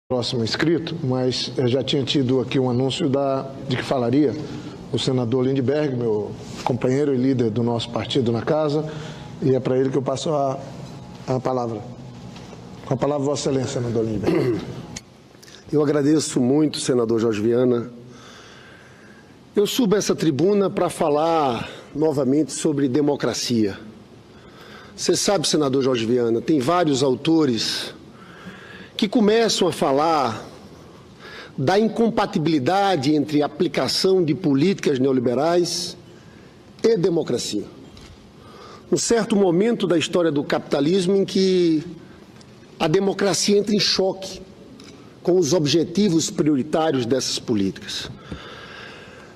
Próximo inscrito, mas eu já tinha tido aqui um anúncio de que falaria o senador Lindbergh, meu companheiro e líder do nosso partido na casa, e é para ele que eu passo a palavra. Com a palavra, Vossa Excelência, senador Lindbergh. Eu agradeço muito, senador Jorge Viana. Eu subo essa tribuna para falar novamente sobre democracia. Você sabe, senador Jorge Viana, tem vários autores que começam a falar da incompatibilidade entre a aplicação de políticas neoliberais e democracia. Um certo momento da história do capitalismo em que a democracia entra em choque com os objetivos prioritários dessas políticas.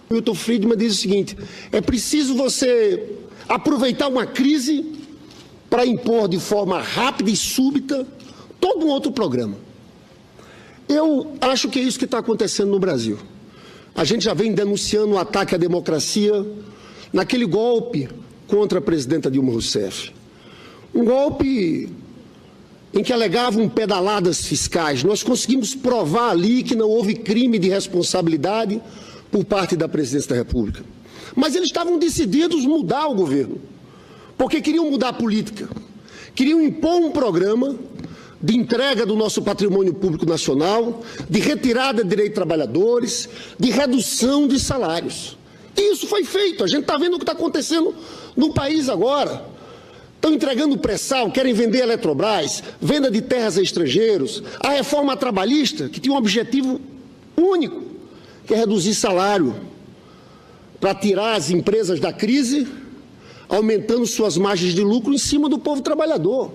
Milton Friedman diz o seguinte: é preciso você aproveitar uma crise para impor de forma rápida e súbita todo um outro programa. Eu acho que é isso que está acontecendo no Brasil. A gente já vem denunciando o ataque à democracia naquele golpe contra a presidenta Dilma Rousseff. Um golpe em que alegavam pedaladas fiscais. Nós conseguimos provar ali que não houve crime de responsabilidade por parte da presidência da República. Mas eles estavam decididos a mudar o governo, porque queriam mudar a política, queriam impor um programa de entrega do nosso patrimônio público nacional, de retirada de direitos de trabalhadores, de redução de salários. E isso foi feito. A gente está vendo o que está acontecendo no país agora. Estão entregando pré-sal, querem vender a Eletrobras, venda de terras a estrangeiros, a reforma trabalhista, que tinha um objetivo único, que é reduzir salário, para tirar as empresas da crise, aumentando suas margens de lucro em cima do povo trabalhador.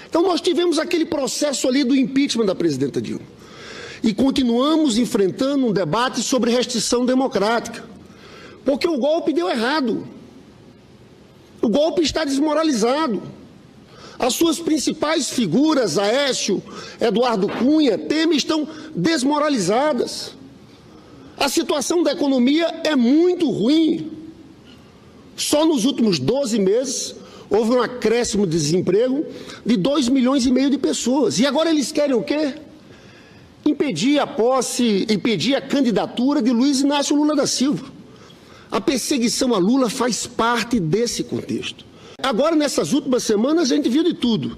Então nós tivemos aquele processo ali do impeachment da presidenta Dilma. E continuamos enfrentando um debate sobre restrição democrática. Porque o golpe deu errado. O golpe está desmoralizado. As suas principais figuras, Aécio, Eduardo Cunha, Temer, estão desmoralizadas. A situação da economia é muito ruim. Só nos últimos 12 meses houve um acréscimo de desemprego de 2,5 milhões de pessoas. E agora eles querem o quê? Impedir a candidatura de Luiz Inácio Lula da Silva. A perseguição a Lula faz parte desse contexto. Agora, nessas últimas semanas, a gente viu de tudo.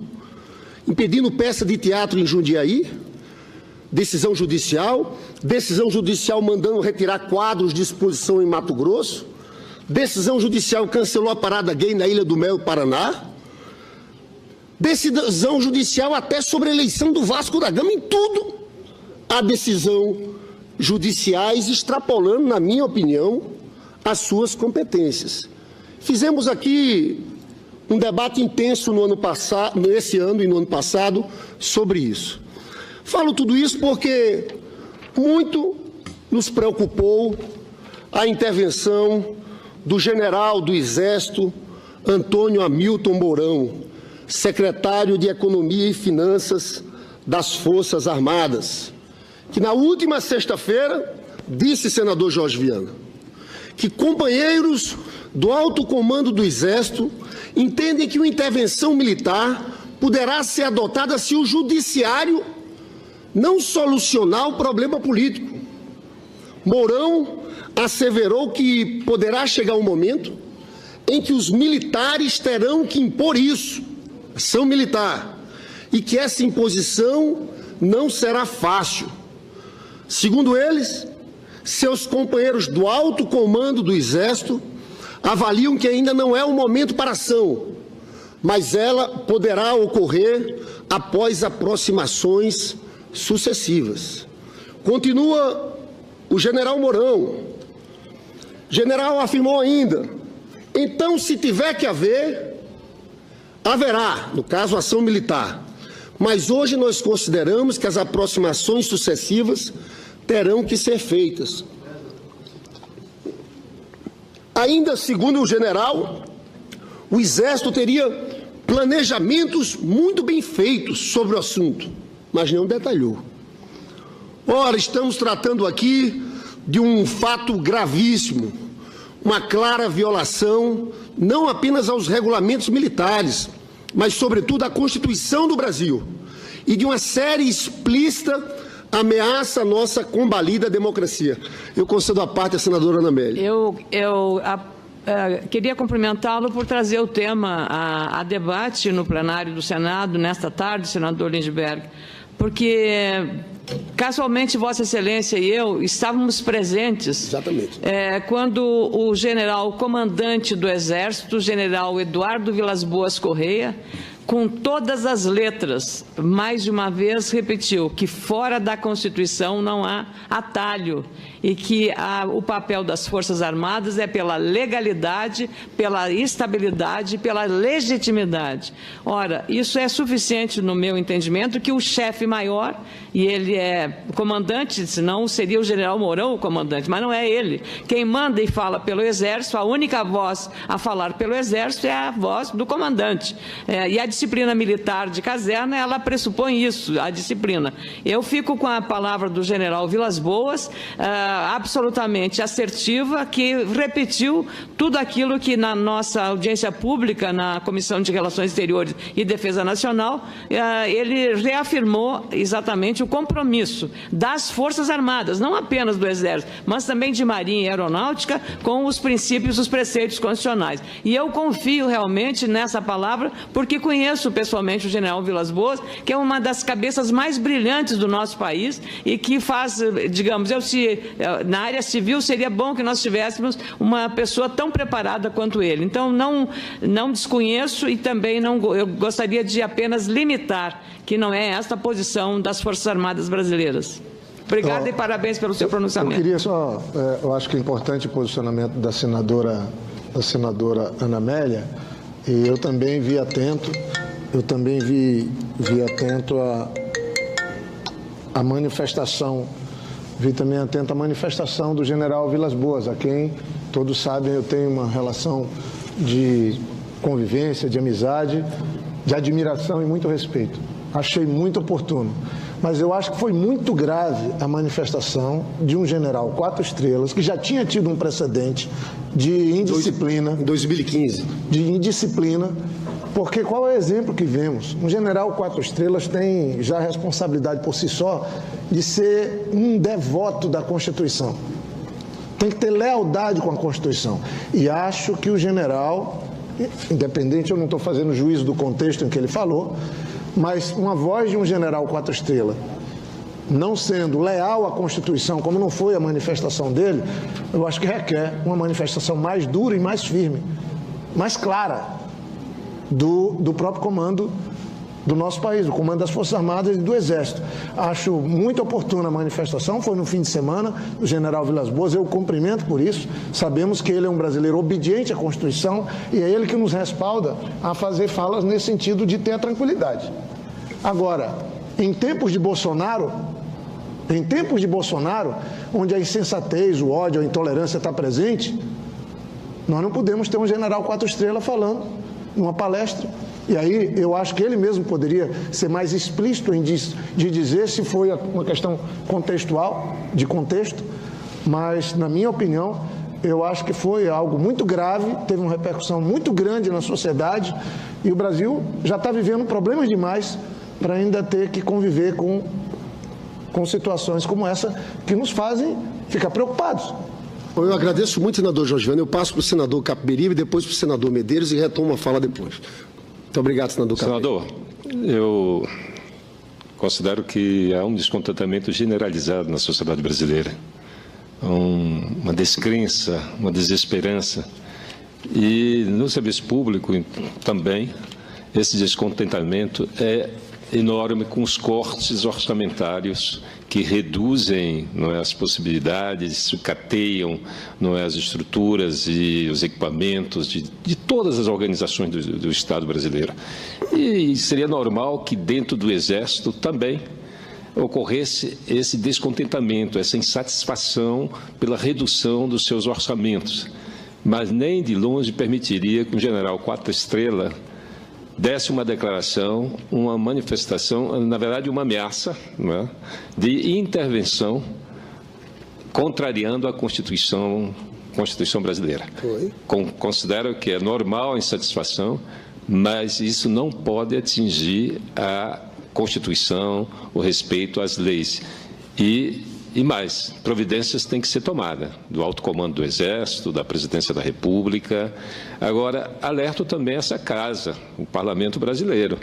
Impedindo peça de teatro em Jundiaí, decisão judicial mandando retirar quadros de exposição em Mato Grosso, decisão judicial cancelou a parada gay na Ilha do Mel, Paraná, decisão judicial até sobre a eleição do Vasco da Gama. Em tudo há decisão judiciais extrapolando, na minha opinião, as suas competências. Fizemos aqui um debate intenso nesse ano e no ano passado sobre isso. Falo tudo isso porque muito nos preocupou a intervenção do general do Exército Antônio Hamilton Mourão, secretário de Economia e Finanças das Forças Armadas, que na última sexta-feira disse, senador Jorge Viana, que companheiros do alto comando do Exército entendem que uma intervenção militar poderá ser adotada se o judiciário não solucionar o problema político. Mourão asseverou que poderá chegar um momento em que os militares terão que impor isso, ação militar, e que essa imposição não será fácil. Segundo eles, seus companheiros do alto comando do Exército avaliam que ainda não é o momento para ação, mas ela poderá ocorrer após aproximações sucessivas. Continua o general Mourão. O general afirmou ainda: então, se tiver que haver, haverá, no caso, ação militar. Mas hoje nós consideramos que as aproximações sucessivas terão que ser feitas. Ainda segundo o general, o Exército teria planejamentos muito bem feitos sobre o assunto, mas não detalhou. Ora, estamos tratando aqui de um fato gravíssimo, uma clara violação não apenas aos regulamentos militares, mas, sobretudo, à Constituição do Brasil, e de uma série explícita ameaça a nossa combalida democracia. Eu concedo a parte à senadora Ana Amélia. Queria cumprimentá-lo por trazer o tema a debate no plenário do Senado nesta tarde, senador Lindbergh, porque casualmente Vossa Excelência e eu estávamos presentes. Exatamente. Quando o general comandante do Exército, o general Eduardo Vilas Boas Correia, com todas as letras, mais de uma vez repetiu que fora da Constituição não há atalho e que o papel das Forças Armadas é pela legalidade, pela estabilidade, pela legitimidade. Ora, isso é suficiente no meu entendimento que o chefe maior, e ele é comandante, senão seria o general Mourão o comandante, mas não é ele. Quem manda e fala pelo Exército, a única voz a falar pelo Exército é a voz do comandante. E a disciplina militar de caserna, ela pressupõe isso, a disciplina. Eu fico com a palavra do general Vilas Boas, absolutamente assertiva, que repetiu tudo aquilo que na nossa audiência pública, na Comissão de Relações Exteriores e Defesa Nacional, ele reafirmou exatamente o compromisso das Forças Armadas, não apenas do Exército, mas também de Marinha e Aeronáutica, com os princípios, os preceitos constitucionais. E eu confio realmente nessa palavra, porque conheço pessoalmente o general Vilas Boas, que é uma das cabeças mais brilhantes do nosso país e que faz, digamos, na área civil seria bom que nós tivéssemos uma pessoa tão preparada quanto ele. Então, não desconheço e também eu gostaria de apenas limitar que não é esta a posição das Forças Armadas brasileiras. Obrigada e parabéns pelo seu pronunciamento. Eu queria só, eu acho que é importante o posicionamento da senadora Ana Amélia, e eu também vi atento a manifestação, vi também atento à manifestação do general Vilas Boas, a quem todos sabem eu tenho uma relação de convivência, de amizade, de admiração e muito respeito. Achei muito oportuno. Mas eu acho que foi muito grave a manifestação de um general 4 estrelas, que já tinha tido um precedente de indisciplina. Em 2015. De indisciplina, porque qual é o exemplo que vemos? Um general 4 estrelas tem já a responsabilidade por si só de ser um devoto da Constituição. Tem que ter lealdade com a Constituição. E acho que o general, independente, eu não estou fazendo juízo do contexto em que ele falou, mas uma voz de um general 4 estrelas, não sendo leal à Constituição, como não foi a manifestação dele, eu acho que requer uma manifestação mais dura e mais firme, mais clara, do próprio comando do nosso país, do comando das Forças Armadas e do Exército. Acho muito oportuna a manifestação, foi no fim de semana do general Vilas Boas, eu o cumprimento por isso, sabemos que ele é um brasileiro obediente à Constituição e é ele que nos respalda a fazer falas nesse sentido de ter a tranquilidade. Agora, em tempos de Bolsonaro, onde a insensatez, o ódio, a intolerância está presente, nós não podemos ter um general 4 estrelas falando numa palestra. E aí eu acho que ele mesmo poderia ser mais explícito de dizer se foi uma questão contextual, de contexto, mas, na minha opinião, eu acho que foi algo muito grave, teve uma repercussão muito grande na sociedade e o Brasil já está vivendo problemas demais para ainda ter que conviver com situações como essa que nos fazem ficar preocupados. Eu agradeço muito, senador Jorge Viana. Eu passo para o senador Capiberibe e depois para o senador Medeiros e retomo a fala depois. Muito obrigado, senador Capiberibe. Senador, eu considero que há um descontentamento generalizado na sociedade brasileira, uma descrença, uma desesperança. E no serviço público também, esse descontentamento é enorme com os cortes orçamentários que reduzem, não é, as possibilidades, sucateiam, não é, as estruturas e os equipamentos de todas as organizações do Estado brasileiro. E seria normal que dentro do Exército também ocorresse esse descontentamento, essa insatisfação pela redução dos seus orçamentos. Mas nem de longe permitiria que um general 4 estrelas desse uma declaração, uma manifestação, na verdade uma ameaça, não é, de intervenção contrariando a Constituição brasileira. Considero que é normal a insatisfação, mas isso não pode atingir a Constituição, o respeito às leis. E mais, providências têm que ser tomadas, do alto comando do Exército, da Presidência da República. Agora, alerto também essa casa, o Parlamento Brasileiro.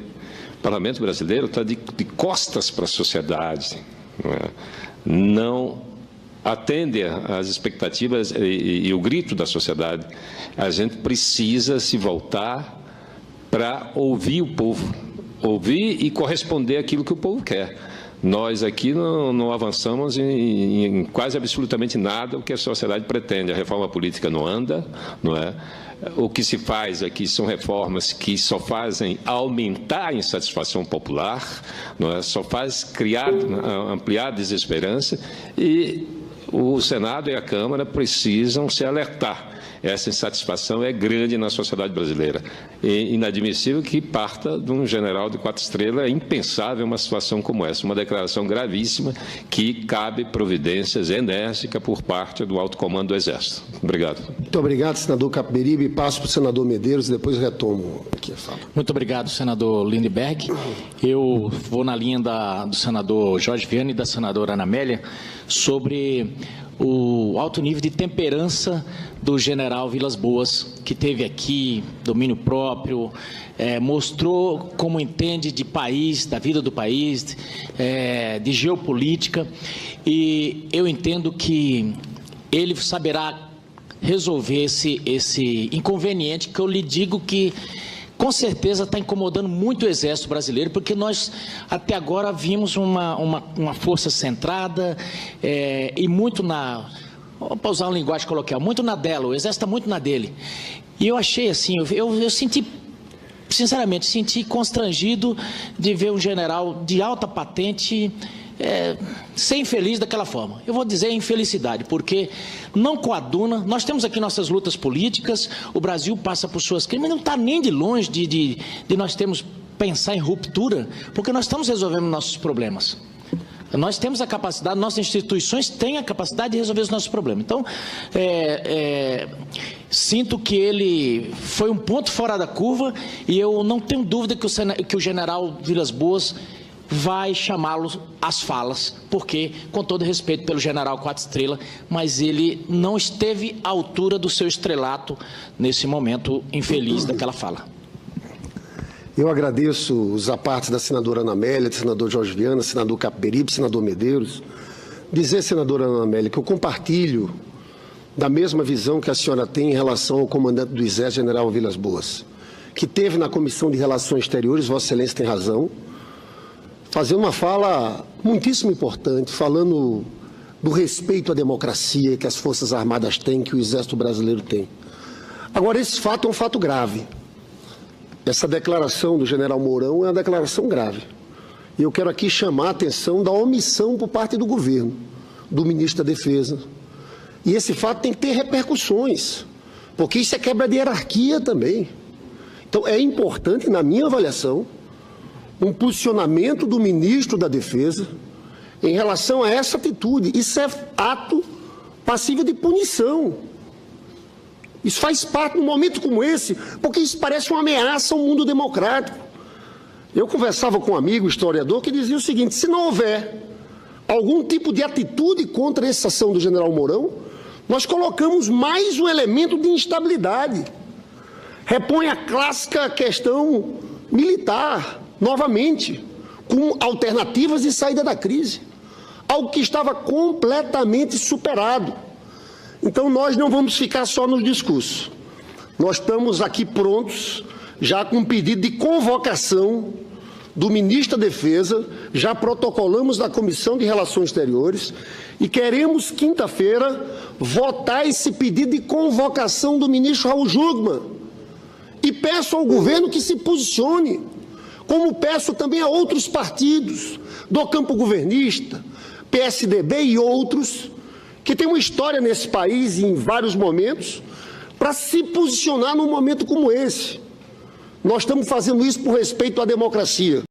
O Parlamento Brasileiro está de costas para a sociedade, não atende às expectativas e o grito da sociedade. A gente precisa se voltar para ouvir o povo, ouvir e corresponder àquilo que o povo quer. Nós aqui não avançamos em quase absolutamente nada o que a sociedade pretende. A reforma política não anda, não é? O que se faz aqui são reformas que só fazem aumentar a insatisfação popular, não é? Só faz ampliar a desesperança, e o Senado e a Câmara precisam se alertar. Essa insatisfação é grande na sociedade brasileira. É inadmissível que parta de um general de 4 estrelas. É impensável uma situação como essa, uma declaração gravíssima que cabe providências enérgicas por parte do alto comando do Exército. Obrigado. Muito obrigado, senador Capiberibe. Passo para o senador Medeiros e depois retomo aqui a fala. Muito obrigado, senador Lindbergh. Eu vou na linha do senador Jorge Viana e da senadora Ana Amélia sobre o alto nível de temperança do general Vilas Boas, que teve aqui, domínio próprio, mostrou como entende de país, da vida do país, de geopolítica, e eu entendo que ele saberá resolver esse inconveniente que eu lhe digo que com certeza está incomodando muito o Exército brasileiro, porque nós até agora vimos uma força centrada e muito para usar uma linguagem coloquial, muito na dela, o Exército está muito na dele. E eu achei assim, eu senti, sinceramente, constrangido de ver um general de alta patente ser infeliz daquela forma. Eu vou dizer infelicidade, porque não coaduna. Nós temos aqui nossas lutas políticas, o Brasil passa por suas crises, mas não está nem de longe de nós termos pensar em ruptura, porque nós estamos resolvendo nossos problemas. Nós temos a capacidade, nossas instituições têm a capacidade de resolver os nossos problemas. Então, sinto que ele foi um ponto fora da curva, e eu não tenho dúvida que o general Vilas Boas vai chamá-lo às falas, porque, com todo respeito pelo general 4 estrelas, mas ele não esteve à altura do seu estrelato nesse momento infeliz daquela fala. Eu agradeço os apartes da senadora Ana Amélia, do senador Jorge Viana, senador Capiberibe, senador Medeiros. Dizer, senadora Ana Amélia, que eu compartilho da mesma visão que a senhora tem em relação ao comandante do Exército, general Vilas Boas, que teve na Comissão de Relações Exteriores, Vossa Excelência tem razão, fazendo uma fala muitíssimo importante, falando do respeito à democracia que as Forças Armadas têm, que o Exército Brasileiro tem. Agora, esse fato é um fato grave. Essa declaração do general Mourão é uma declaração grave. E eu quero aqui chamar a atenção da omissão por parte do governo, do ministro da Defesa. E esse fato tem que ter repercussões, porque isso é quebra de hierarquia também. Então, é importante, na minha avaliação, um posicionamento do ministro da Defesa em relação a essa atitude. Isso é ato passível de punição. Isso faz parte num momento como esse, porque isso parece uma ameaça ao mundo democrático. Eu conversava com um amigo historiador que dizia o seguinte: se não houver algum tipo de atitude contra essa ação do general Mourão, nós colocamos mais um elemento de instabilidade. Repõe a clássica questão militar, novamente, com alternativas de saída da crise. Algo que estava completamente superado. Então, nós não vamos ficar só nos discursos. Nós estamos aqui prontos, já com um pedido de convocação do ministro da Defesa, já protocolamos na Comissão de Relações Exteriores e queremos, quinta-feira, votar esse pedido de convocação do ministro Raul Jungmann. E peço ao governo que se posicione, como peço também a outros partidos do campo governista, PSDB e outros, que tem uma história nesse país em vários momentos, para se posicionar num momento como esse. Nós estamos fazendo isso por respeito à democracia.